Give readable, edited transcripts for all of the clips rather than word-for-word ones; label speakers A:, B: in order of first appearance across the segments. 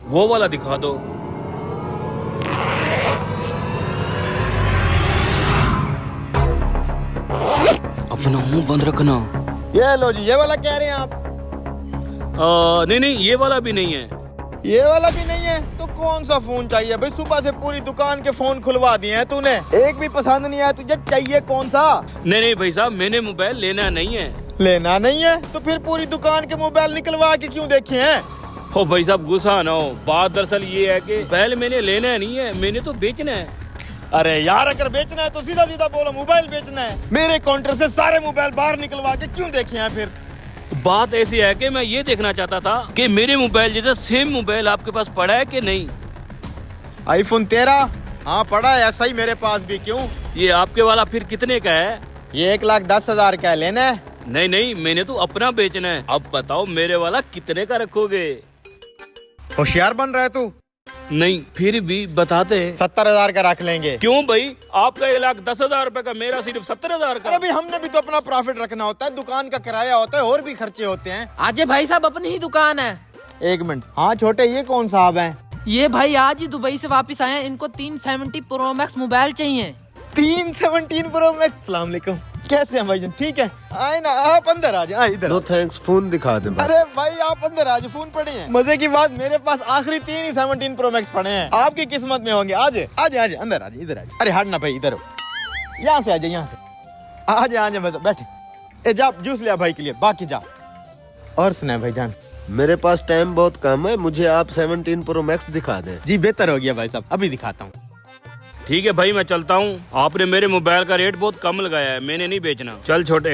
A: वो वाला दिखा दो। अपना मुंह बंद रखना।
B: ये लो जी, ये वाला कह रहे हैं आप?
A: नहीं नहीं, ये वाला भी नहीं है।
B: ये वाला भी नहीं है तो कौन सा फोन चाहिए भाई? सुबह से पूरी दुकान के फोन खुलवा दिए हैं तूने, एक भी पसंद नहीं आया तुझे, चाहिए कौन सा?
A: नहीं नहीं भाई साहब, मैंने मोबाइल लेना नहीं है।
B: लेना नहीं है तो फिर पूरी दुकान के मोबाइल निकलवा के क्यों देखे हैं?
A: हो भाई साहब गुस्सा ना हो, बात दरअसल ये है कि मोबाइल मैंने लेना नहीं है, मैंने तो बेचना है।
B: अरे यार, अगर बेचना है तो सीधा सीधा बोलो मोबाइल बेचना है। मेरे काउंटर से सारे मोबाइल बाहर निकलवा के क्यों देखे हैं फिर?
A: बात ऐसी है कि मैं ये देखना चाहता था कि मेरे मोबाइल जैसा सेम मोबाइल आपके पास पड़ा है कि नहीं।
B: आईफोन 13? हाँ पड़ा है, ऐसा ही मेरे पास भी। क्यों?
A: ये आपके वाला फिर कितने का है?
B: ये 1,10,000 का है, लेना है?
A: नहीं नहीं, मैंने तो अपना बेचना है। अब बताओ मेरे वाला कितने का रखोगे?
B: होशियार बन रहा है तू।
A: नहीं फिर भी बताते हैं।
B: 70,000 का रख लेंगे।
A: क्यों भाई, आपका 1,10,000 रुपए का, मेरा सिर्फ 70,000 का।
B: अरे भाई, हमने भी तो अपना प्रॉफिट रखना होता है, दुकान का किराया होता है, और भी खर्चे होते हैं।
C: आज भाई साहब अपनी ही दुकान है।
B: एक मिनट, हाँ छोटे, ये कौन साहब हैं?
C: ये भाई आज ही दुबई से वापस आए हैं, इनको 370 प्रो मैक्स मोबाइल चाहिए।
B: 317 प्रो मैक्स। सलाम अलैकुम, कैसे हैं भाईजान? ठीक है, आए ना, आप अंदर आ जाए। इधर।
D: नो थैंक्स, फोन दिखा दे बस।
B: अरे भाई आप अंदर आ जाए, फोन पड़े हैं। मजे की बात, मेरे पास आखिरी 3 ही 17 प्रो मैक्स पड़े हैं। आपकी किस्मत में होंगे। आ जाए आ जाए आ जाए, अंदर आ जाए, इधर आ जाए। अरे हटना भाई, इधर यहाँ से आ जाए, यहाँ से आ जाए, आ जाए, बस बैठे। ए जा, जूस लिया भाई के लिए, बाकी जा। और सुना भाईजान,
D: मेरे पास टाइम बहुत कम है, मुझे आप 17 प्रो मैक्स दिखा दें।
B: जी बेहतर हो गया भाई साहब, अभी दिखाता हूँ।
A: ठीक है भाई, मैं चलता हूँ। आपने मेरे मोबाइल का रेट बहुत कम लगाया है, मैंने नहीं बेचना। चल छोटे।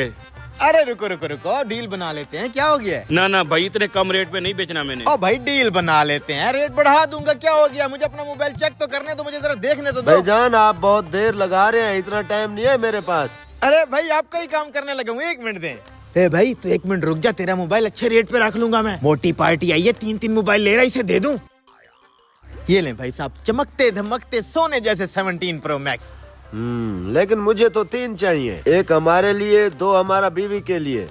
B: अरे रुको रुको रुको, डील बना लेते हैं, क्या हो गया?
A: ना ना भाई, इतने कम रेट पे नहीं बेचना मैंने।
B: ओ भाई, डील बना लेते हैं, रेट बढ़ा दूंगा, क्या हो गया? मुझे अपना मोबाइल चेक तो करने दो, मुझे जरा देखने तो दो।
D: भाईजान आप बहुत देर लगा रहे हैं, इतना टाइम नहीं है मेरे पास।
B: अरे भाई, आपका ही काम करने लगा हूँ, 1 मिनट दे। ए भाई तू 1 मिनट रुक जा, तेरा मोबाइल अच्छे रेट पे रख लूंगा मैं। मोटी पार्टी आई है, 3 मोबाइल ले रहा है, इसे दे दूं? ये ले भाई साहब, चमकते धमकते सोने जैसे 17 प्रो मैक्स।
D: लेकिन मुझे तो 3 चाहिए, एक हमारे लिए, 2 हमारा बीवी के लिए।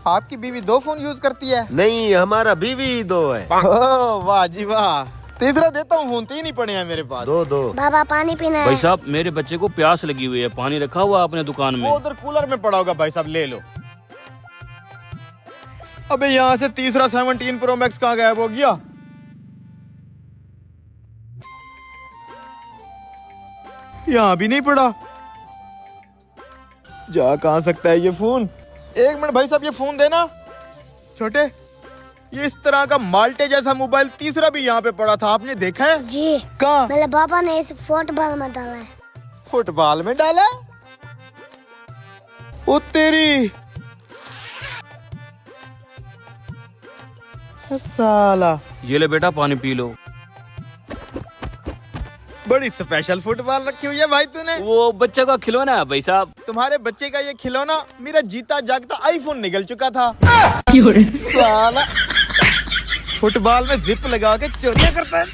B: आपकी बीवी 2 फोन यूज करती है?
D: नहीं, हमारा बीवी ही 2 है।
B: ओह वाह जी वाह, तीसरा देता हूँ फोन, 3 ही पड़े हैं मेरे पास।
D: 2
E: बाबा पानी पीना है।
A: भाई साहब मेरे बच्चे को प्यास लगी हुई है, पानी रखा हुआ आपने दुकान में?
B: वो उधर कूलर में पड़ा होगा भाई साहब, ले लो। अबे यहाँ से तीसरा 17 प्रो मैक्स कहाँ गायब हो गया? यहाँ भी नहीं पड़ा। जा कहाँ सकता है ये फोन? 1 मिनट भाई साहब, ये फोन देना। छोटे, ये इस तरह का माल्टे जैसा मोबाइल तीसरा भी यहाँ पे पड़ा था, आपने देखा है?
E: जी।
B: कहाँ?
E: मेरे पापा ने इसे फुटबॉल में डाला है।
B: फुटबॉल में डाला? ओ तेरी साला।
A: ये ले बेटा, पानी पी लो।
B: बड़ी स्पेशल फुटबॉल रखी हुई है भाई तूने।
A: वो बच्चे का खिलौना है भाई साहब।
B: तुम्हारे बच्चे का ये खिलौना मेरा जीता जागता आईफोन निकल चुका था। साला फुटबॉल में जिप लगा के चोरियां करता है।